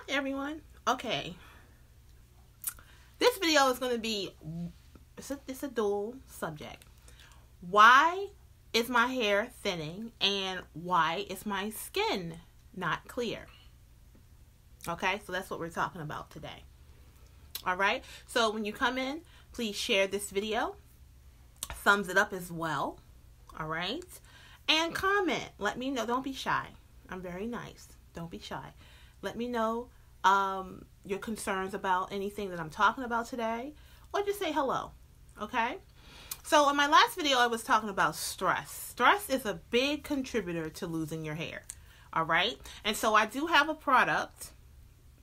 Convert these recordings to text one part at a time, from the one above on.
everyone. Okay, this video is going to be, it's a dual subject. Why is my hair thinning and why is my skin not clear? Okay, so that's what we're talking about today. Alright, so when you come in, please share this video. Thumbs it up as well. Alright, and comment. Let me know. Don't be shy. I'm very nice. Don't be shy. Let me know your concerns about anything that I'm talking about today, or just say hello. Okay? So in my last video, I was talking about stress. Stress is a big contributor to losing your hair. Alright? And so I do have a product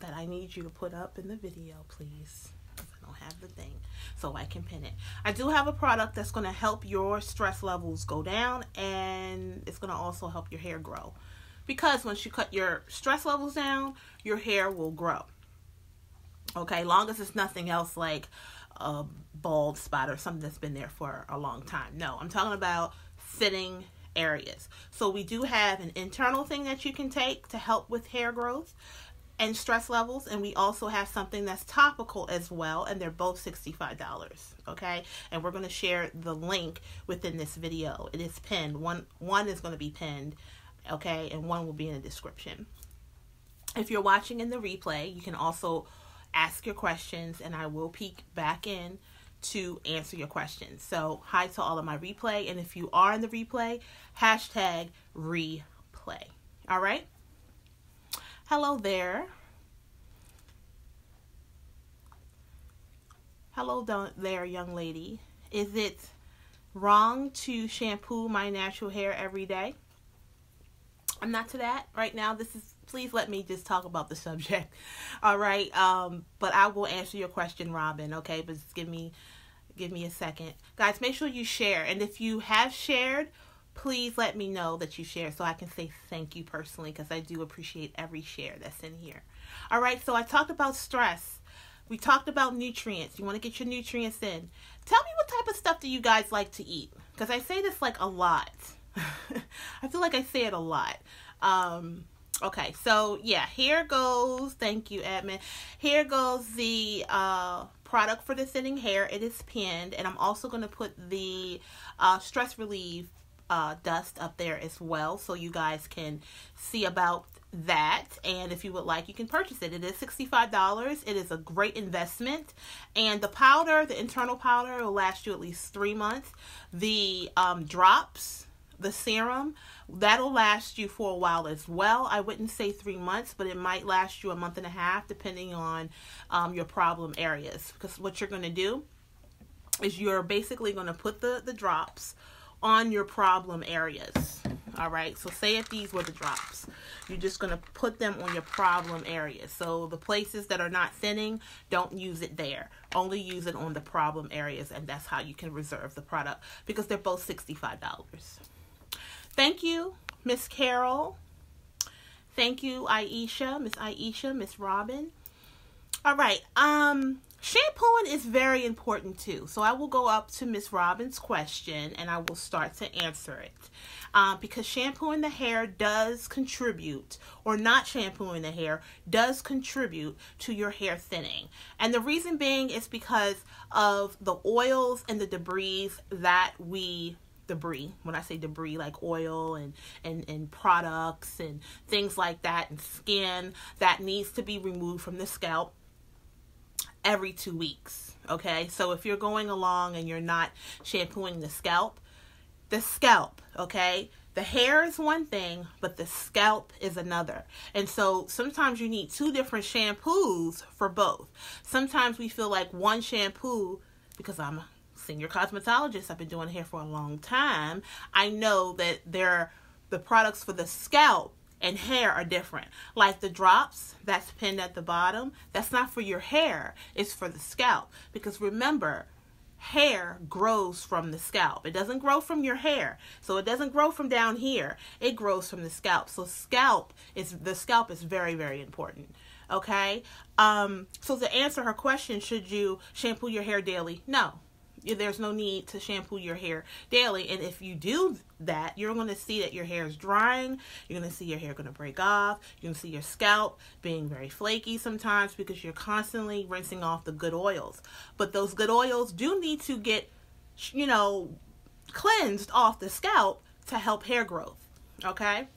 that I need you to put up in the video, please. I don't have the thing, so I can pin it. I do have a product that's going to help your stress levels go down, and it's going to also help your hair grow. Because once you cut your stress levels down, your hair will grow. Okay, long as it's nothing else like a bald spot or something that's been there for a long time. No, I'm talking about thinning areas. So we do have an internal thing that you can take to help with hair growth and stress levels, and we also have something that's topical as well, and they're both $65. Okay, and we're going to share the link within this video. It is pinned. One is going to be pinned, okay, and one will be in the description. If you're watching in the replay, you can also ask your questions, and I will peek back in to answer your questions. So hi to all of my replay, and if you are in the replay, hashtag replay. All right. Hello there. Hello there, young lady. Is it wrong to shampoo my natural hair every day? I'm not to that right now. Please let me just talk about the subject. All right. But I will answer your question, Robin. Okay. But just give me a second. Guys, make sure you share. And if you have shared, please let me know that you share so I can say thank you personally, because I do appreciate every share that's in here. All right. So I talked about stress. We talked about nutrients. You want to get your nutrients in. Tell me, what type of stuff do you guys like to eat? Because I say this like a lot. I feel like I say it a lot. Okay, so yeah, here goes. Thank you, admin. Here goes the product for the thinning hair. It is pinned, and I'm also going to put the stress relief dust up there as well, so you guys can see about that. And if you would like, you can purchase it. It is $65. It is a great investment, and the powder, the internal powder, will last you at least 3 months. The drops, the serum, that'll last you for a while as well. I wouldn't say 3 months, but it might last you a month and a half, depending on your problem areas. Because what you're going to do is you're basically going to put the drops on your problem areas. All right, so say if these were the drops, you're just going to put them on your problem areas. So the places that are not thinning, don't use it there. Only use it on the problem areas, and that's how you can reserve the product, because they're both $65. Thank you, Miss Carol. Thank you, Aisha, Miss Robin. All right, shampooing is very important too. So I will go up to Miss Robin's question, and I will start to answer it. Because shampooing the hair does contribute, or not shampooing the hair does contribute to your hair thinning. And the reason being is because of the oils and the debris that when I say debris, like oil and products and things like that, and skin that needs to be removed from the scalp every 2 weeks. Okay, so if you're going along and you're not shampooing the scalp, okay, the hair is one thing, but the scalp is another. And so sometimes you need 2 different shampoos for both. Sometimes we feel like one shampoo, because I'm a senior cosmetologist, I've been doing hair for a long time, I know that the products for the scalp and hair are different. Like the drops that's pinned at the bottom, that's not for your hair, it's for the scalp. Because remember, hair grows from the scalp. It doesn't grow from your hair. So it doesn't grow from down here. It grows from the scalp. So the scalp is very, very important. Okay? So to answer her question, should you shampoo your hair daily? No. there's no need to shampoo your hair daily. And if you do that, you're going to see that your hair is drying. You're going to see your hair going to break off. You're going to see your scalp being very flaky sometimes because you're constantly rinsing off the good oils. But those good oils do need to get, cleansed off the scalp to help hair growth. Okay?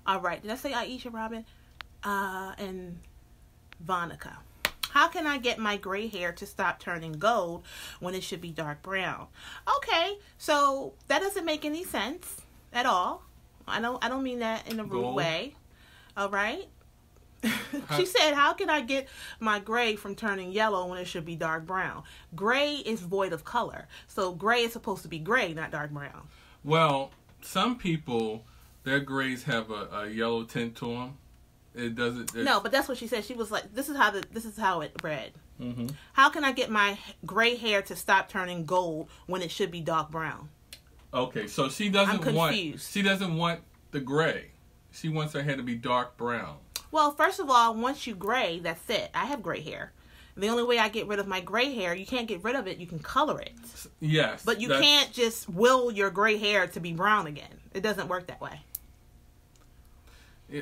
All right. Did I say Aisha, Robin? And Vonica. How can I get my gray hair to stop turning gold when it should be dark brown? Okay, so that doesn't make any sense at all. I don't mean that in a rude way. All right. She said, how can I get my gray from turning yellow when it should be dark brown? Gray is void of color. So gray is supposed to be gray, not dark brown. Well, some people, their grays have a yellow tint to them. It doesn't. No, but that's what she said. She was like, "This is how it read. Mm-hmm. How can I get my gray hair to stop turning gold when it should be dark brown?" Okay, so she doesn't She doesn't want the gray. She wants her hair to be dark brown. Well, first of all, once you gray, that's it. I have gray hair. The only way I get rid of my gray hair, you can't get rid of it. You can color it. Yes, but you can't just will your gray hair to be brown again. It doesn't work that way.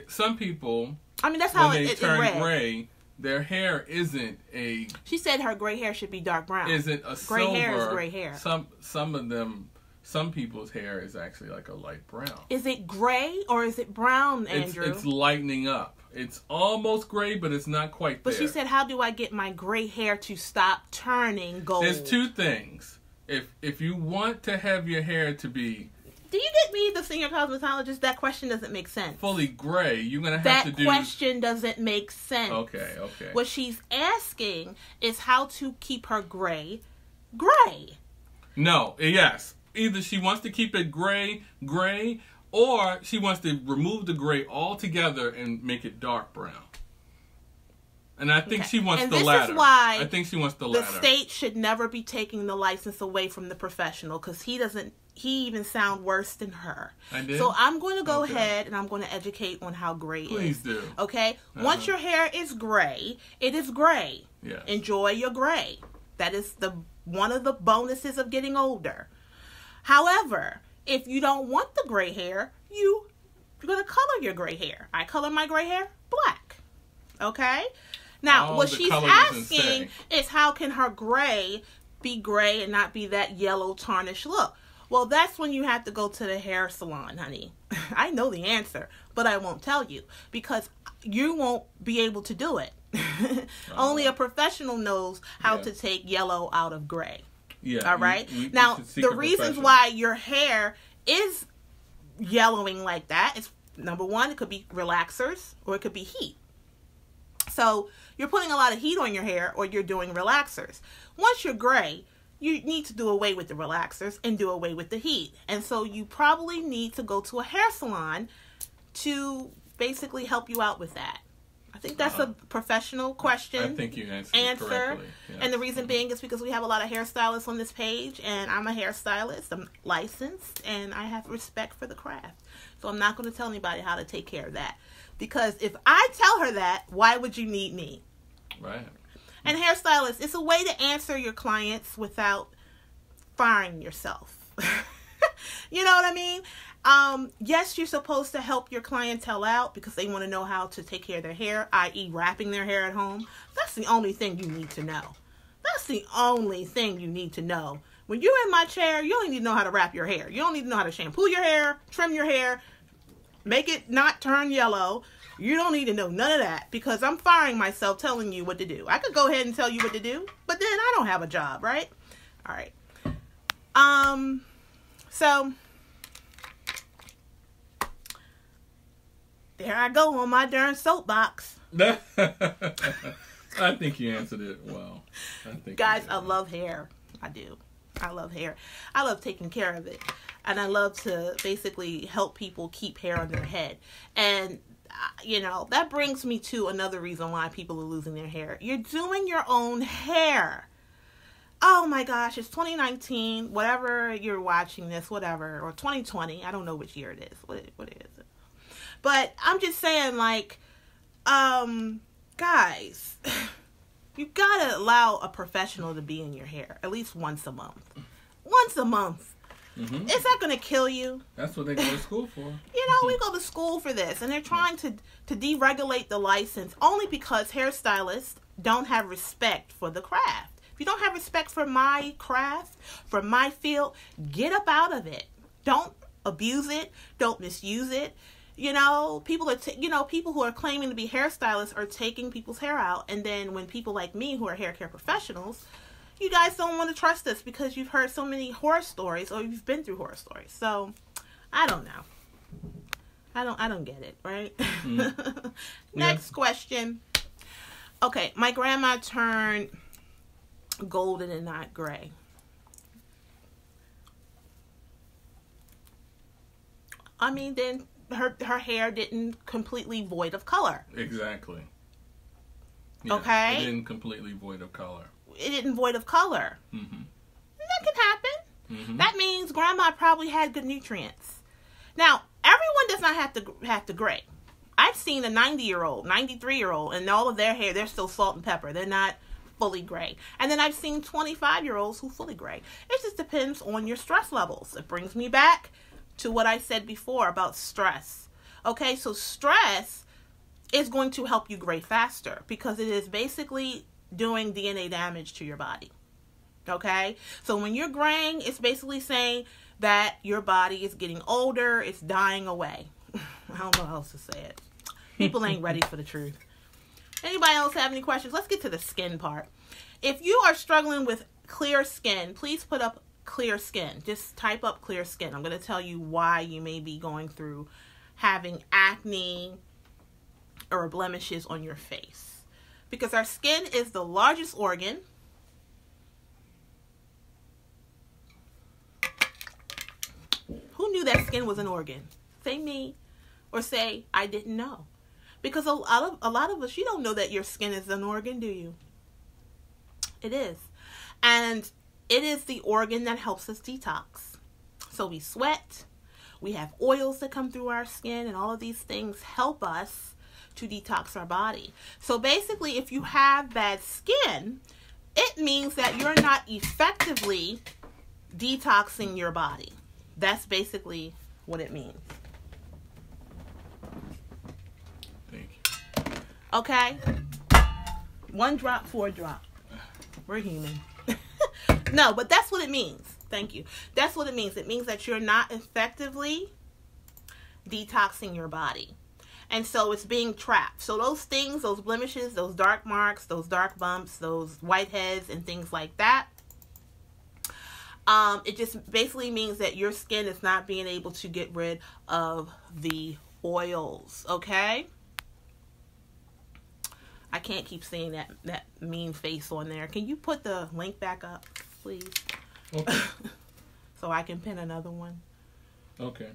Some people, I mean, that's how when they turn read. gray, their hair isn't a. She said her gray hair should be dark brown. Isn't a gray silver? Hair is gray hair. Some people's hair is actually like a light brown. Is it gray or is it brown, Andrew? It's lightening up. It's almost gray, but it's not quite there. But she said, how do I get my gray hair to stop turning gold? There's two things. If you want to have your hair to be... Do you get me, the senior cosmetologist? That question doesn't make sense. Fully gray, you're going to have to do... That question doesn't make sense. Okay. What she's asking is how to keep her gray. No, yes. Either she wants to keep it gray, or she wants to remove the gray altogether and make it dark brown. And I think she wants the latter. This is why I think she wants the latter. The state should never be taking the license away from the professional, because he even sound worse than her. I did? So I'm going to go ahead and I'm going to educate on how gray is. Please do. Okay? Once your hair is gray, it is gray. Yes. Enjoy your gray. That is one of the bonuses of getting older. However, if you don't want the gray hair, you're going to color your gray hair. I color my gray hair black. Okay? Now, what she's asking is how can her gray be gray and not be that yellow tarnished look? Well, that's when you have to go to the hair salon, honey. I know the answer, but I won't tell you because you won't be able to do it. Only a professional knows how to take yellow out of gray. Yeah. All right? Now, the reasons why your hair is yellowing like that is, number one, it could be relaxers or it could be heat. So you're putting a lot of heat on your hair or you're doing relaxers. Once you're gray, you need to do away with the relaxers and do away with the heat. And so you probably need to go to a hair salon to basically help you out with that. I think that's a professional question. I think you answered it correctly. Yeah. And the reason being is because we have a lot of hairstylists on this page, and I'm a hairstylist. I'm licensed, and I have respect for the craft. So I'm not going to tell anybody how to take care of that. Because if I tell her that, why would you need me? Right. And hairstylists, it's a way to answer your clients without firing yourself. You know what I mean? Yes, you're supposed to help your clientele out because they want to know how to take care of their hair, i.e. wrapping their hair at home. That's the only thing you need to know. That's the only thing you need to know. When you're in my chair, you don't need to know how to wrap your hair. You don't need to know how to shampoo your hair, trim your hair, make it not turn yellow. You don't need to know none of that because I'm firing myself telling you what to do. I could go ahead and tell you what to do, but then I don't have a job, right? All right. So there I go on my darn soapbox. I think you answered it well. Guys, I love hair. I do. I love hair. I love taking care of it. And I love to basically help people keep hair on their head. And, you know, that brings me to another reason why people are losing their hair. You're doing your own hair. Oh my gosh, it's 2019, whatever you're watching this, whatever, or 2020. I don't know which year it is. What is it? But I'm just saying, like, guys, You gotta allow a professional to be in your hair at least once a month. Once a month. Mm-hmm. Is that gonna kill you? That's what they go to school for. You know, we go to school for this, and they're trying to deregulate the license only because hairstylists don't have respect for the craft. If you don't have respect for my craft, for my field, get up out of it. Don't abuse it. Don't misuse it. You know, people are, people who are claiming to be hairstylists are taking people's hair out. And then when people like me who are hair care professionals, you guys don't want to trust us because you've heard so many horror stories or you've been through horror stories. So, I don't know. I don't get it, right? Mm. Next question. Okay, my grandma turned golden and not gray. I mean, then her hair didn't completely void of color. Exactly. Yeah, okay? It didn't completely void of color. It didn't void of color. Mm-hmm. That can happen. Mm-hmm. That means grandma probably had good nutrients. Now, everyone does not have to gray. I've seen a 90-year-old, 93-year-old, and all of their hair, they're still salt and pepper. They're not fully gray. And then I've seen 25-year-olds who fully gray. It just depends on your stress levels. It brings me back to what I said before about stress. Okay, so stress is going to help you gray faster because it is basically doing DNA damage to your body. Okay, so when you're graying, it's basically saying that your body is getting older, it's dying away. I don't know how else to say it. People ain't ready for the truth. Anybody else have any questions? Let's get to the skin part. If you are struggling with clear skin, please put up clear skin. Just type up clear skin. I'm going to tell you why you may be going through having acne or blemishes on your face. Because our skin is the largest organ. Who knew that skin was an organ? Say me. Or say, I didn't know. Because a lot of us, you don't know that your skin is an organ, do you? It is. And it is the organ that helps us detox. So we sweat. We have oils that come through our skin. And all of these things help us to detox our body. So basically, if you have bad skin, it means that you're not effectively detoxing your body. That's basically what it means. Okay? 1 drop, 4 drop. We're human. No, but that's what it means. Thank you. That's what it means. It means that you're not effectively detoxing your body. And so it's being trapped. So those things, those blemishes, those dark marks, those dark bumps, those whiteheads and things like that, it just basically means that your skin is not being able to get rid of the oils. Okay? I can't keep seeing that mean face on there. Can you put the link back up, please? Okay. So I can pin another one. Okay.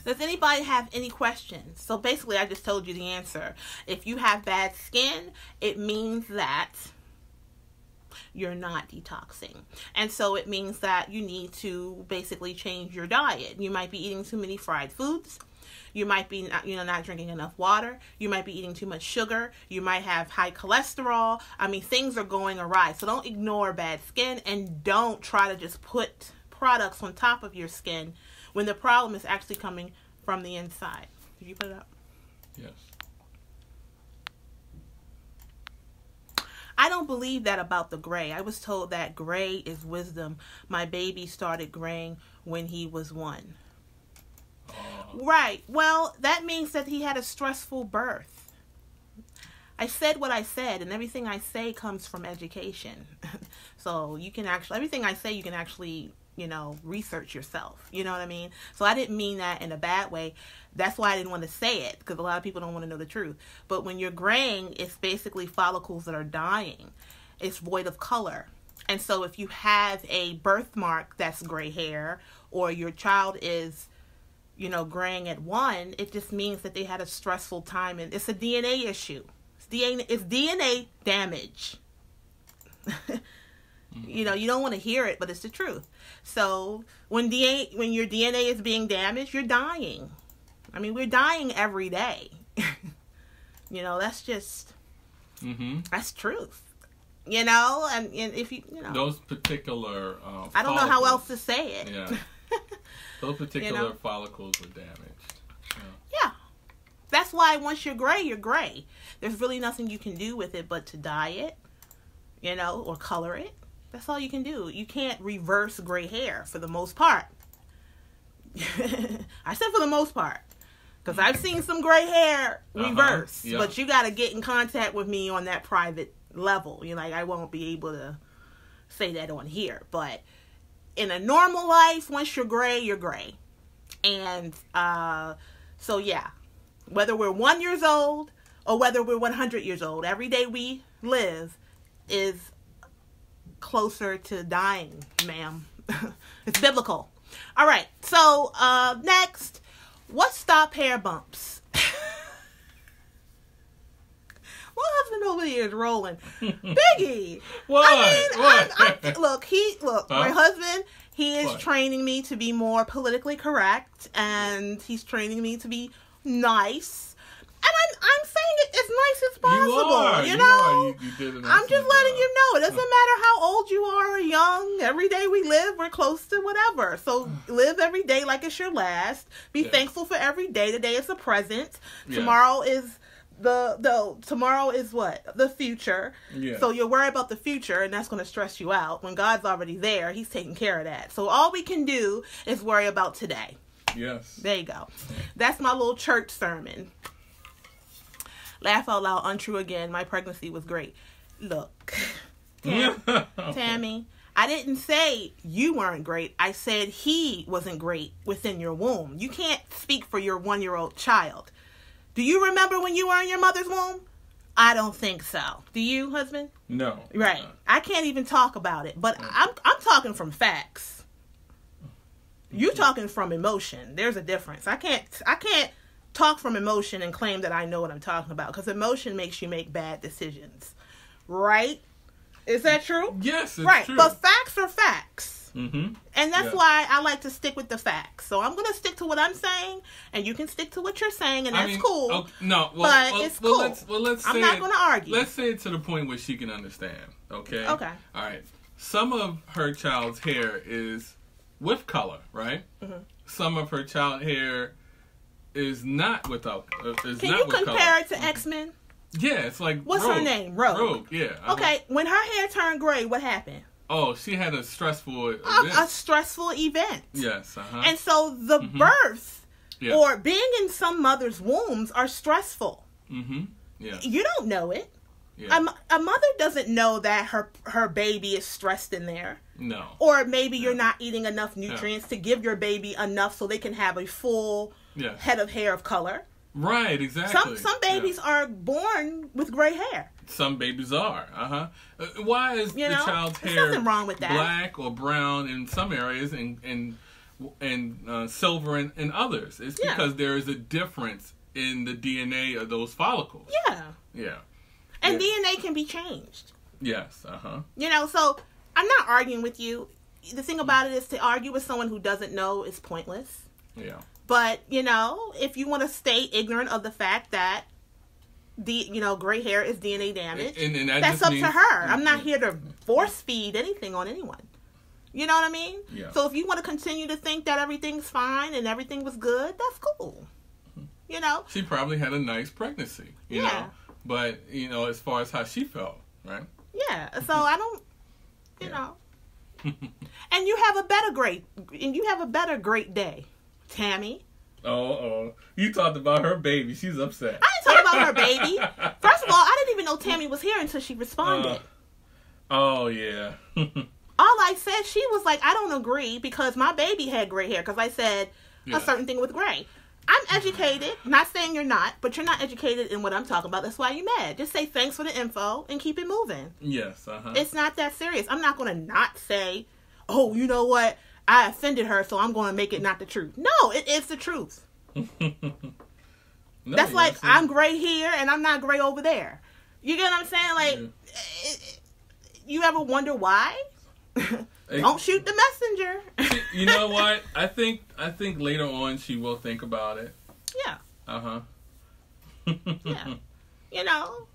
Does anybody have any questions? So basically, I just told you the answer. If you have bad skin, it means that you're not detoxing. And so it means that you need to basically change your diet. You might be eating too many fried foods. You might be not drinking enough water. You might be eating too much sugar. You might have high cholesterol. I mean, things are going awry. So don't ignore bad skin and don't try to just put products on top of your skin when the problem is actually coming from the inside. Did you put it up? Yes. I don't believe that about the gray. I was told that gray is wisdom. My baby started graying when he was 1. Right. Well, that means that he had a stressful birth. I said what I said, and everything I say comes from education. So you can actually, everything I say, you can actually, research yourself. You know what I mean? So I didn't mean that in a bad way. That's why I didn't want to say it, because a lot of people don't want to know the truth. But when you're graying, it's basically follicles that are dying. It's void of color. And so if you have a birthmark that's gray hair, or your child is graying at 1, it just means that they had a stressful time, and it's a DNA issue. It's DNA damage. You don't want to hear it, but it's the truth. So when your DNA is being damaged, you're dying. I mean, we're dying every day. You know, that's just, Mm-hmm. that's truth. You know, and if you know. Those particular I don't know how else to say it. Yeah. Those particular follicles were damaged. Yeah. That's why once you're gray, you're gray. There's really nothing you can do with it but to dye it, you know, or color it. That's all you can do. You can't reverse gray hair for the most part. I said for the most part. Because I've seen some gray hair reverse. Yeah. But you got to get in contact with me on that private level. You're like, I won't be able to say that on here. But in a normal life, once you're gray, you're gray. And so, yeah. Whether we're 1 year old or whether we're 100 years old, every day we live is closer to dying, ma'am. It's biblical. All right. So, next, what stop hair bumps? My husband over here is rolling. Biggie. What? I mean, look, my husband, he is What? training me to be more politically correct, and he's training me to be nice. And I'm saying it as nice as possible. You know? You did an I'm just excellent letting job. you know. It doesn't matter how old you are or young. Every day we live, we're close to whatever. So live every day like it's your last. Be thankful for every day. Today is the present. Yeah. Tomorrow is tomorrow is what? The future. Yeah. So you'll worry about the future, and that's going to stress you out. When God's already there, he's taking care of that. So all we can do is worry about today. Yes. There you go. That's my little church sermon. Laugh out loud, untrue again. My pregnancy was great. Look, Tammy, I didn't say you weren't great. I said he wasn't great within your womb. You can't speak for your 1 year old child. Do you remember when you were in your mother's womb? I don't think so. Do you, husband? No. Right. I can't even talk about it, but I'm talking from facts. You talking from emotion. There's a difference. I can't talk from emotion and claim that I know what I'm talking about, because emotion makes you make bad decisions. Right? Is that true? Yes, it's right. true. But facts are facts. Mm-hmm. And that's why I like to stick with the facts. So I'm going to stick to what I'm saying, and you can stick to what you're saying, and that's cool. Okay, no, it's cool. Let's say I'm not going to argue. Let's say it to the point where she can understand, okay? Okay. All right. Some of her child's hair is with color, right? Mm-hmm. Some of her child hair is not without. Can you compare it to X-Men? Yeah, it's like what's Rogue. her name? Rogue. Yeah. Okay, when her hair turned gray, what happened? Oh, she had a stressful event. A stressful event. Yes. And so the birth or being in some mothers' wombs are stressful. Mm-hmm. Yeah. You don't know it. Yeah. A mother doesn't know that her baby is stressed in there. No. Or maybe you're not eating enough nutrients to give your baby enough so they can have a full head of hair of color. Right, exactly. Some babies are born with gray hair. Some babies are. Why is the child's hair nothing wrong with that. Black or brown in some areas and silver in others? It's because there is a difference in the DNA of those follicles. Yeah. Yeah. And DNA can be changed. Yes. So I'm not arguing with you. The thing about it is, to argue with someone who doesn't know is pointless. Yeah. But, if you want to stay ignorant of the fact that gray hair is DNA damage, and that's up to her. I'm not here to force feed anything on anyone. You know what I mean? Yeah. So if you want to continue to think that everything's fine and everything was good, that's cool. She probably had a nice pregnancy, you know. But, as far as how she felt, right? Yeah. So I don't, know. And you have a better great day, Tammy. Oh, you talked about her baby. She's upset. I didn't talk about her baby. First of all, I didn't even know Tammy was here until she responded. Oh, yeah. All I said, she was like, I don't agree because my baby had gray hair, because I said a certain thing with gray. I'm educated. Not saying you're not, but you're not educated in what I'm talking about. That's why you're mad. Just say thanks for the info and keep it moving. Yes, It's not that serious. I'm not going to not say, oh, you know what? I offended her, so I'm going to make it not the truth. No, it is the truth. That's like, I'm gray here and I'm not gray over there. You get what I'm saying? Like, you ever wonder why? Don't shoot the messenger. You know what? I think later on she will think about it. Yeah. Yeah. You know,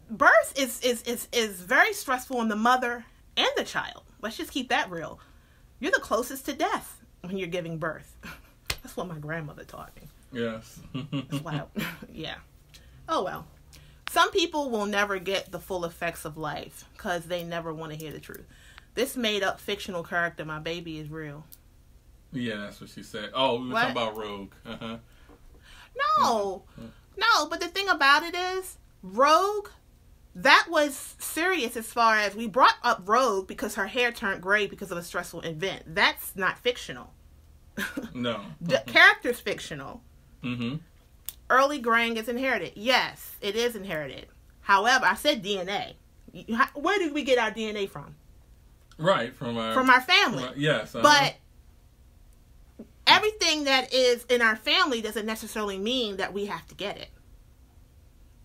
birth is very stressful on the mother and the child. Let's just keep that real. You're the closest to death when you're giving birth. That's what my grandmother taught me. Yes. That's wild. Yeah. Oh, well. Some people will never get the full effects of life because they never want to hear the truth. This made-up fictional character, my baby, is real. Yeah, that's what she said. Oh, we were talking about Rogue. Uh-huh. No. No, but the thing about it is, Rogue, that was serious as far as we brought up Rogue because her hair turned gray because of a stressful event. That's not fictional. No. The character's fictional. Mm-hmm. Early graying is inherited. Yes, it is inherited. However, I said DNA. Where did we get our DNA from? Right, from our family. Yes. But everything that is in our family doesn't necessarily mean that we have to get it.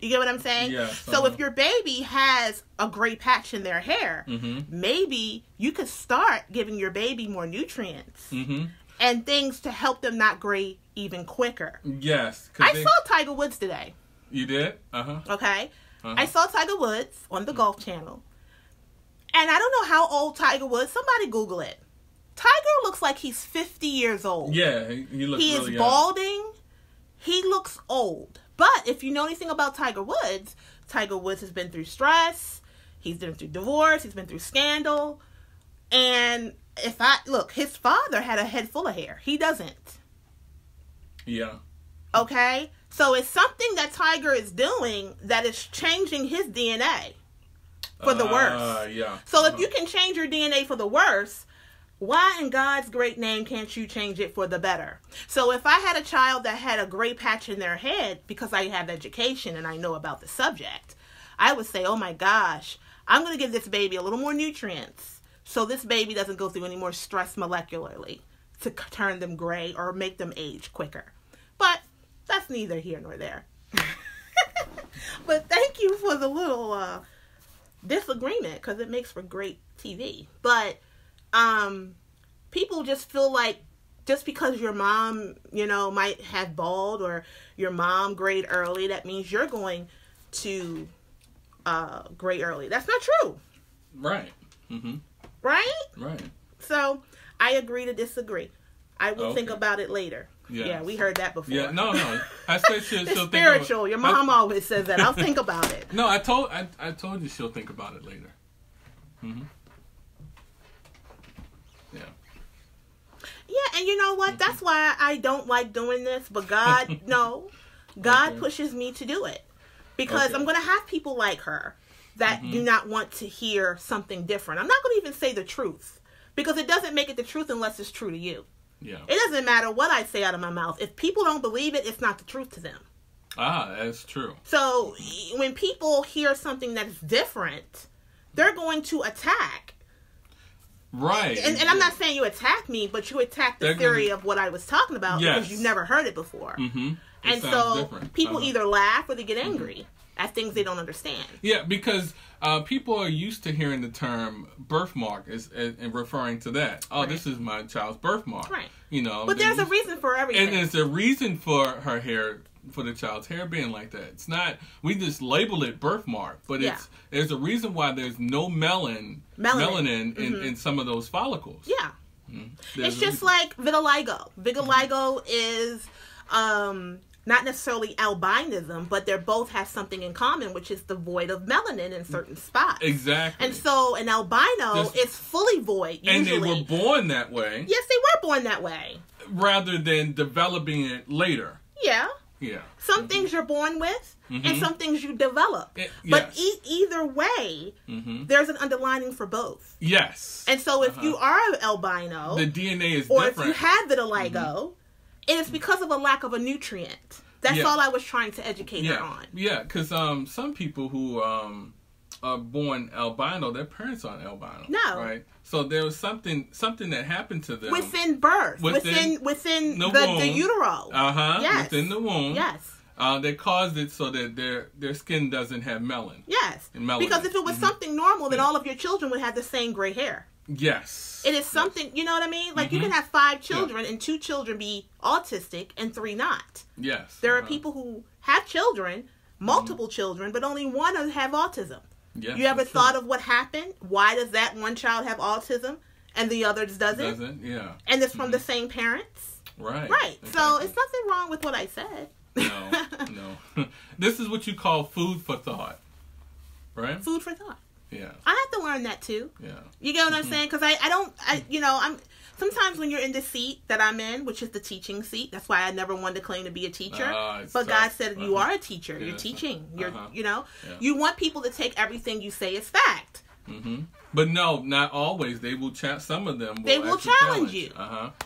You get what I'm saying? Yes. So if your baby has a gray patch in their hair, maybe you could start giving your baby more nutrients and things to help them not gray even quicker. Yes. I saw Tiger Woods today. You did? Okay. I saw Tiger Woods on the Golf Channel. And I don't know how old Tiger Woods. Somebody Google it. Tiger looks like he's 50 years old. Yeah, he looks He really is balding. He looks old. But if you know anything about Tiger Woods has been through stress. He's been through divorce. He's been through scandal. And his father had a head full of hair. He doesn't. Yeah. Okay? So it's something that Tiger is doing that is changing his DNA for the worse. Yeah. So if you can change your DNA for the worse, why in God's great name can't you change it for the better? So if I had a child that had a gray patch in their head because I have education and I know about the subject, I would say, oh my gosh, I'm going to give this baby a little more nutrients so this baby doesn't go through any more stress molecularly to turn them gray or make them age quicker. But that's neither here nor there. But thank you for the little disagreement because it makes for great TV. But people just feel like just because your mom, might have bald or your mom grayed early, that means you're going to gray early. That's not true. Right. Mm-hmm. Right? Right. So I agree to disagree. I will think about it later. Yes. Yeah, we heard that before. Yeah, no. I said she'll it's think spiritual. Your mom always says that. I'll think about it. No, I told you she'll think about it later. Mm-hmm. Yeah. Yeah, and you know what? That's why I don't like doing this. But God, God pushes me to do it because I'm going to have people like her that do not want to hear something different. I'm not going to even say the truth because it doesn't make it the truth unless it's true to you. Yeah. It doesn't matter what I say out of my mouth. If people don't believe it, it's not the truth to them. Ah, that's true. So when people hear something that's different, they're going to attack. Right. And I'm not saying you attack me, but you attack the theory of what I was talking about because you've never heard it before. Mm-hmm. And so people either laugh or they get angry at things they don't understand. Yeah, because people are used to hearing the term birthmark and referring to that. Oh, this is my child's birthmark. Right. But there's a reason for everything. And there's a reason for her hair, for the child's hair being like that. It's not, we just label it birthmark, but there's a reason why there's no melanin in some of those follicles. Yeah. It's just like vitiligo. Vitiligo is not necessarily albinism, but they both have something in common, which is the void of melanin in certain spots. Exactly. And so an albino is fully void, usually. And they were born that way. Yes, they were born that way. Rather than developing it later. Yeah. Yeah. Some things you're born with, and some things you develop. But either way, there's an underlining for both. Yes. And so if you are an albino, the DNA is or different. if you have vitiligo, it's because of a lack of a nutrient. That's all I was trying to educate her on. Yeah, because some people who are born albino, their parents aren't albino. No. Right? So there was something that happened to them. Within birth. Within the utero. Yes. Within the womb. Yes. They caused it so that their skin doesn't have melanin. Yes. Because if it was something normal, then all of your children would have the same gray hair. Yes. It is something, you know what I mean? Like you can have 5 children and 2 children be autistic and 3 not. Yes. There are people who have children, multiple children, but only one have autism. Yes, you ever thought of what happened? Why does that one child have autism and the others doesn't? Yeah. And it's from the same parents? Right. Right. Exactly. So it's nothing wrong with what I said. No. This is what you call food for thought. Right? Food for thought. Yeah. I have to learn that too. Yeah. You get what I'm saying? Because I'm sometimes when you're in the seat that I'm in, which is the teaching seat, that's why I never wanted to claim to be a teacher. But tough. God said, you are a teacher. You're teaching. You want people to take everything you say as fact. Mm-hmm. But no, not always. They will some of them will challenge you.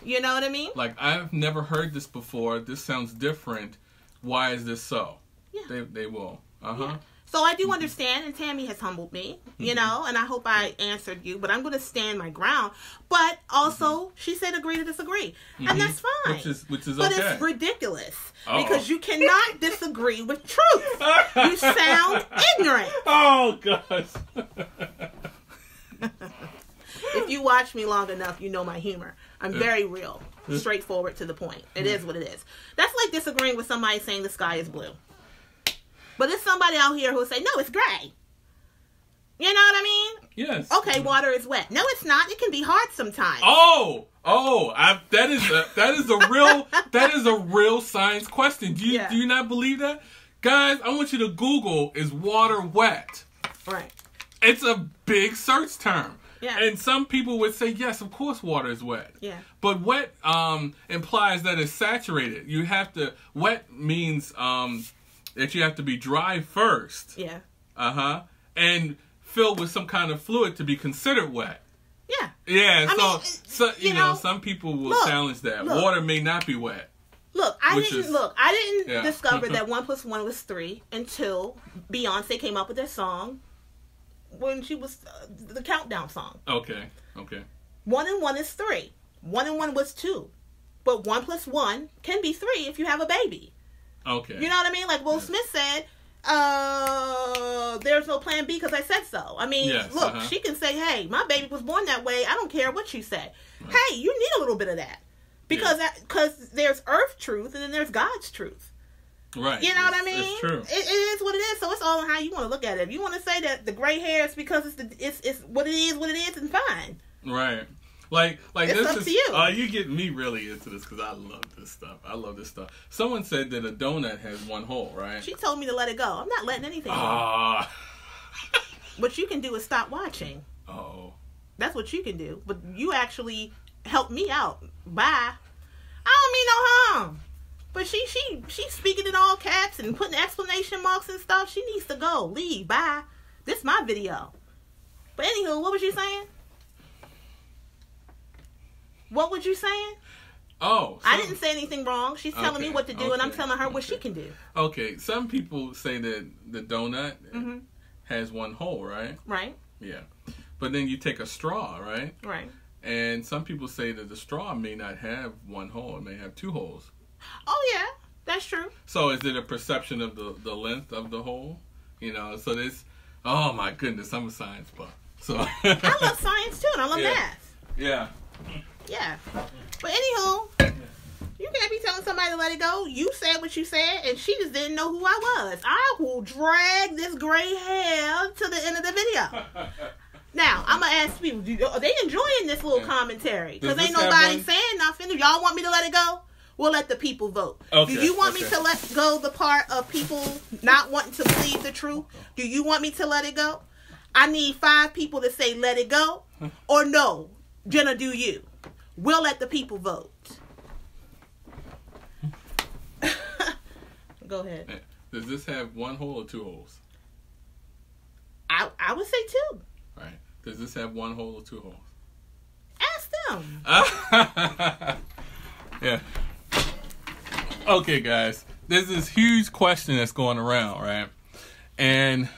You know what I mean? Like, I've never heard this before. This sounds different. Why is this so? Yeah. They will. Yeah. So I do understand, and Tammy has humbled me, and I hope I answered you, but I'm going to stand my ground. But also, she said agree to disagree, and that's fine. Which is but okay. But it's ridiculous, because you cannot disagree with truth. You sound ignorant. Oh, gosh. If you watch me long enough, you know my humor. I'm very real, straightforward to the point. It is what it is. That's like disagreeing with somebody saying the sky is blue. But there's somebody out here who will say, no, it's gray. You know what I mean? Yes. Okay, water is wet. No, it's not. It can be hard sometimes. That is a real science question. Do you not believe that? Guys, I want you to Google, is water wet? Right. It's a big search term. Yeah. And some people would say, yes, of course water is wet. Yeah. But wet implies that it's saturated. Wet means that you have to be dry first. Yeah. And filled with some kind of fluid to be considered wet. Yeah. Yeah. Some people will challenge that. Water may not be wet. Look, I didn't discover that 1 + 1 was 3 until Beyonce came up with their song when she was the countdown song. Okay. 1 and 1 is 3. 1 and 1 was 2. But 1 + 1 can be 3 if you have a baby. Okay. You know what I mean? Like Will Smith said, there's no plan B because I said so. I mean, look, she can say, hey, my baby was born that way. I don't care what you say. Right. Hey, you need a little bit of that. Because there's earth truth and then there's God's truth. Right. You know what I mean? It's true. It is what it is. So it's all on how you want to look at it. If you want to say that the gray hair is because it's what it is, and fine. Right. Like it's this up is to you. You get me really into this because I love this stuff. Someone said that a donut has one hole, right? She told me to let it go. I'm not letting anything go. What you can do is stop watching. Oh. That's what you can do. But you actually helped me out. Bye. I don't mean no harm. But she's speaking in all caps and putting exclamation marks and stuff. She needs to go. Leave. Bye. This is my video. But anywho, what was you saying? What was you saying? I didn't say anything wrong. She's telling me what to do, and I'm telling her what she can do. Okay. Some people say that the donut has one hole, right? Right. Yeah. But then you take a straw, right? Right. And some people say that the straw may not have one hole. It may have 2 holes. Oh, yeah. That's true. So is it a perception of the length of the hole? So this... Oh, my goodness. I'm a science buff. So I love science, too, and I love math. Yeah. Yeah. But anywho, you can't be telling somebody to let it go. You said what you said, and she just didn't know who I was. I will drag this gray hair to the end of the video. Now, I'm going to ask people, are they enjoying this little commentary? Because ain't nobody saying nothing. Do y'all want me to let it go? We'll let the people vote. Okay. Do you want me to let go the part of people not wanting to believe the truth? Do you want me to let it go? I need 5 people to say let it go, or no, Jenna, do you? We'll let the people vote. Go ahead. Does this have 1 hole or 2 holes? I would say 2. Right. Does this have 1 hole or 2 holes? Ask them. Yeah. Okay, guys. There's this huge question that's going around, right? And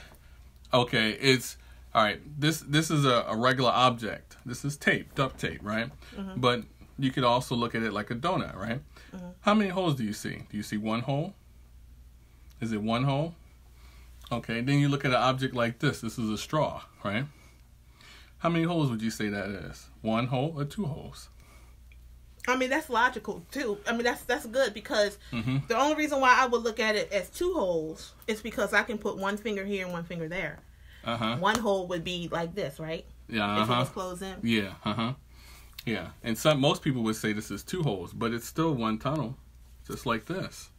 okay, it's all right. This is a regular object. This is tape, duct tape, right? Mm-hmm. But you could also look at it like a donut, right? Mm-hmm. How many holes do you see? Do you see 1 hole? Is it 1 hole? Okay. Then you look at an object like this. This is a straw, right? How many holes would you say that is? 1 hole or 2 holes? I mean, that's logical, too. I mean, that's good because the only reason why I would look at it as 2 holes is because I can put 1 finger here and 1 finger there. 1 hole would be like this, right? Yeah. If it was closed in. Yeah. Yeah. And most people would say this is 2 holes, but it's still 1 tunnel, just like this.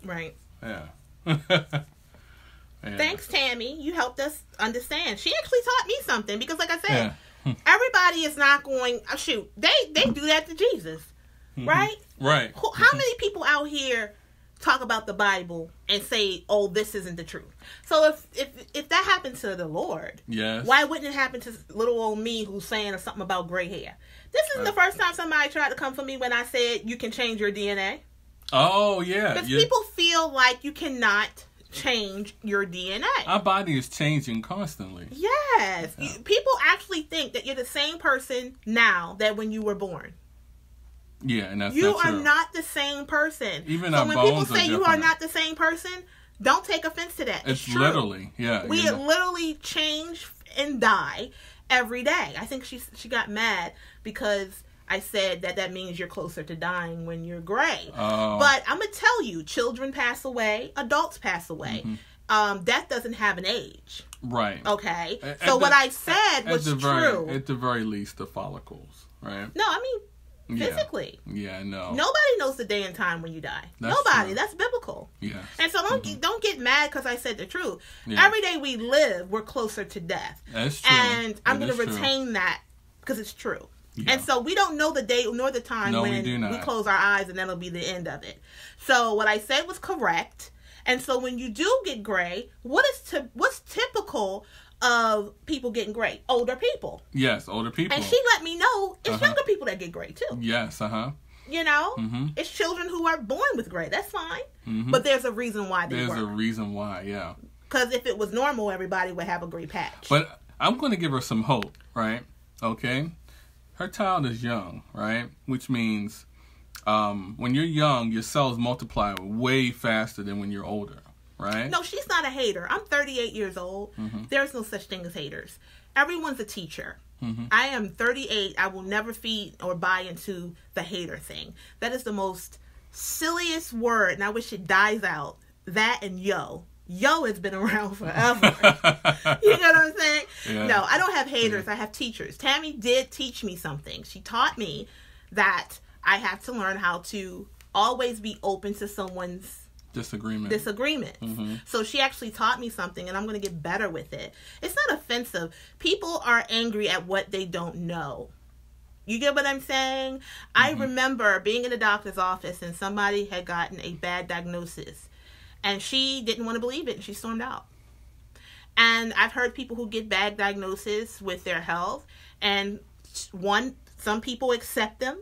Right. Yeah. Yeah. Thanks, Tammy. You helped us understand. She actually taught me something because, like I said, everybody is not going. Shoot, they do that to Jesus, right? Right. How many people out here talk about the Bible and say, "Oh, this isn't the truth"? So if that happened to the Lord, yes, why wouldn't it happen to little old me who's saying something about gray hair? This isn't the first time somebody tried to come for me when I said you can change your DNA. Oh yeah, because people feel like you cannot change your DNA. Our body is changing constantly. Yes. Yeah. People actually think that you're the same person now that when you were born. Yeah, and that's you not are true. not the same person. Even so our when bones people say are you are not the same person, don't take offense to that. It's true. Literally, yeah. We literally change and die every day. I think she got mad because I said that means you're closer to dying when you're gray. But I'm going to tell you, children pass away, adults pass away. Death doesn't have an age. Right. Okay? So what I said was true. At the very least, the follicles, right? No, I mean, physically. Yeah, no. Nobody knows the day and time when you die. Nobody. That's biblical. Yeah. And so don't get mad because I said the truth. Yeah. Every day we live, we're closer to death. That's true. And I'm going to retain that because it's true. Yeah. And so we don't know the day nor the time when we close our eyes, and that'll be the end of it. So what I said was correct. And so when you do get gray, what's typical of people getting gray? Older people. Yes, older people. And she let me know it's younger people that get gray too. Yes, You know, it's children who are born with gray. That's fine. But there's a reason why they There's a reason why, yeah. Because if it was normal, everybody would have a gray patch. But I'm going to give her some hope, right? Okay? Her child is young, right? Which means when you're young, your cells multiply way faster than when you're older, right? No, she's not a hater. I'm 38 years old. There's no such thing as haters. Everyone's a teacher. I am 38. I will never feed or buy into the hater thing. That is the most silliest word, and I wish it dies out. That and yo. Yo has been around forever. You know what I'm saying? Yeah. No, I don't have haters. I have teachers. Tammy did teach me something. She taught me that I have to learn how to always be open to someone's disagreement. So she actually taught me something, and I'm going to get better with it. It's not offensive. People are angry at what they don't know. You get what I'm saying? I remember being in a doctor's office, and somebody had gotten a bad diagnosis. And she didn't want to believe it, and she stormed out. And I've heard people who get bad diagnoses with their health, and some people accept them,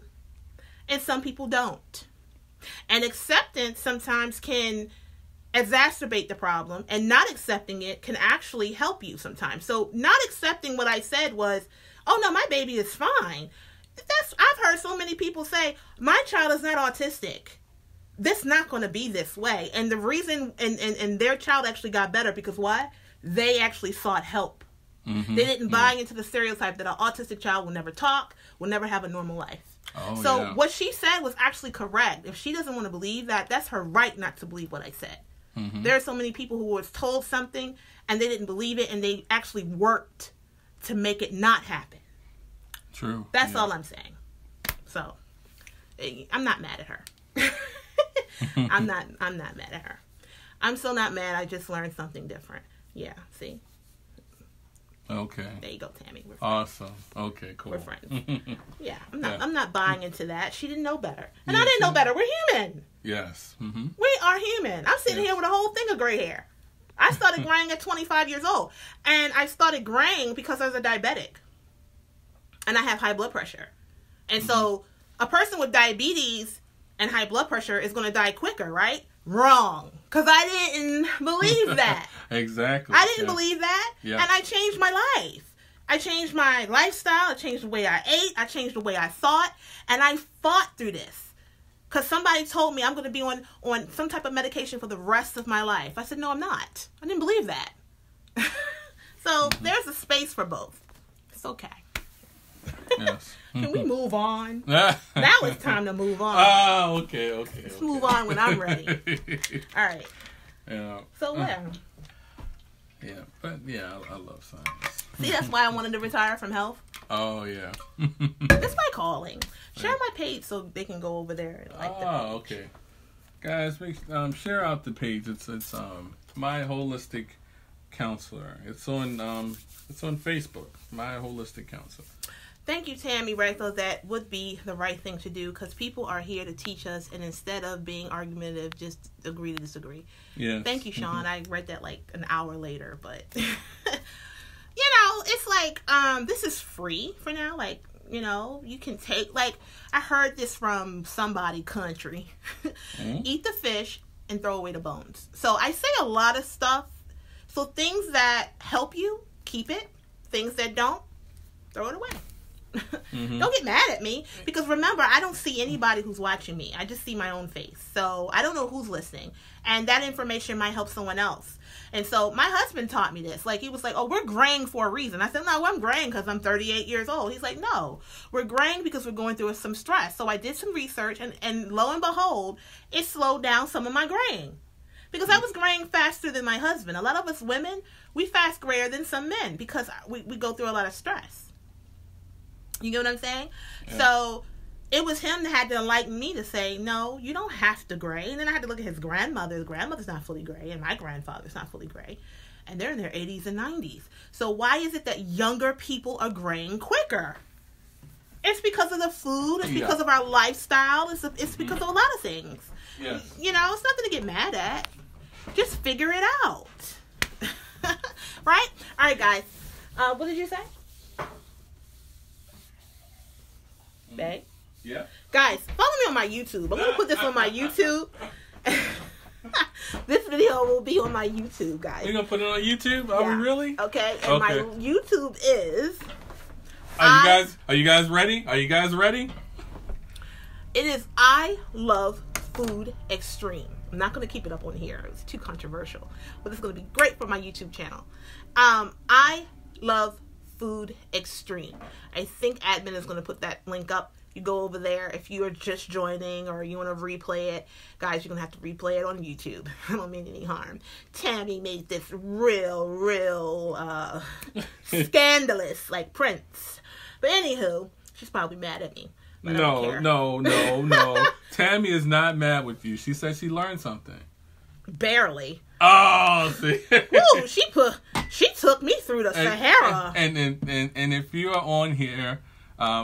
and some people don't. And acceptance sometimes can exacerbate the problem, and not accepting it can actually help you sometimes. So not accepting what I said was, oh no, my baby is fine. I've heard so many people say, my child is not autistic. This not going to be this way. And the reason, and their child actually got better because why? They actually sought help. They didn't buy into the stereotype that an autistic child will never talk, will never have a normal life. What she said was actually correct. If she doesn't want to believe that, that's her right not to believe what I said. There are so many people who was told something and they didn't believe it, and they actually worked to make it not happen. True. That's all I'm saying. So, I'm not mad at her. I'm not mad at her. I'm still not mad. I just learned something different. Yeah, see? Okay. There you go, Tammy. We're friends. Awesome. Okay, cool. We're friends. Yeah, I'm not buying into that. She didn't know better. And I didn't know better. We're human. Yes. We are human. I'm sitting here with a whole thing of gray hair. I started graying at 25 years old. And I started graying because I was a diabetic. And I have high blood pressure. And so a person with diabetes and high blood pressure is going to die quicker, right? Wrong. Because I didn't believe that. Exactly. I didn't believe that. Yeah. And I changed my life. I changed my lifestyle. I changed the way I ate. I changed the way I thought. And I fought through this. Because somebody told me I'm going to be on some type of medication for the rest of my life. I said, no, I'm not. I didn't believe that. So there's a space for both. It's okay. Yes. Can we move on? Now it's time to move on. Oh, okay. Let's move on when I'm ready. All right. Yeah. So where? Yeah, but yeah, I love science. See, that's why I wanted to retire from health. Oh, yeah. That's my calling. Share my page so they can go over there and like the page. Okay. Guys, share out the page. It's My Holistic Counselor. It's on Facebook. My Holistic Counselor. Thank you, Tammy Rayfield. That would be the right thing to do because people are here to teach us, and instead of being argumentative, just agree to disagree. Yeah. Thank you, Sean. I read that like an hour later, but it's like this is free for now. Like, you can take, like, I heard this from somebody country. Eat the fish and throw away the bones. So I say a lot of stuff. So things that help you, keep it. Things that don't, throw it away. Don't get mad at me because remember, I don't see anybody who's watching me. I just see my own face. So I don't know who's listening. And that information might help someone else. And so my husband taught me this. Like, he was like, oh, we're graying for a reason. I said, no, I'm graying because I'm 38 years old. He's like, no, we're graying because we're going through some stress. So I did some research and lo and behold, it slowed down some of my graying. Because I was graying faster than my husband. A lot of us women, we fast grayer than some men because we go through a lot of stress. You get what I'm saying? Yeah. So it was him that had to enlighten me to say, no, you don't have to gray. And then I had to look at his grandmother. His grandmother's not fully gray, and my grandfather's not fully gray. And they're in their 80s and 90s. So why is it that younger people are graying quicker? It's because of the food. It's because of our lifestyle. It's because of a lot of things. Yes. It's nothing to get mad at. Just figure it out. Right? All right, guys. What did you say? Babe? Yeah. Guys, follow me on my YouTube. I'm going to put this on my YouTube. This video will be on my YouTube, guys. You're going to put it on YouTube? Are we really? Okay. And my YouTube is... Are you guys ready? Are you guys ready? It is I Love Food Extreme. I'm not going to keep it up on here. It's too controversial. But it's going to be great for my YouTube channel. I Love Food Extreme. I think admin is going to put that link up. You go over there if you are just joining or you want to replay it. Guys, you're going to have to replay it on YouTube. I don't mean any harm. Tammy made this real scandalous, like Prince. But anywho, she's probably mad at me. No. Tammy is not mad with you. She said she learned something. Barely. Oh, see. Woo, she took me through the Sahara. And if you are on here,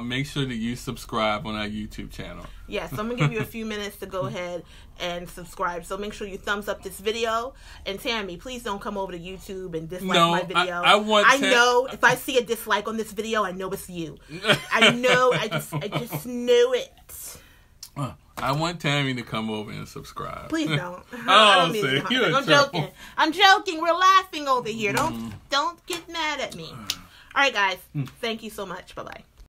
make sure that you subscribe on our YouTube channel. Yes, I'm going to give you a few minutes to go ahead and subscribe. So make sure you thumbs up this video. And Tammy, please don't come over to YouTube and dislike my video. I know if I see a dislike on this video, I know it's you. I know. I just knew it. I want Tammy to come over and subscribe. Please don't. I'm joking. I'm joking. We're laughing over here. Don't get mad at me. All right, guys. Thank you so much. Bye-bye.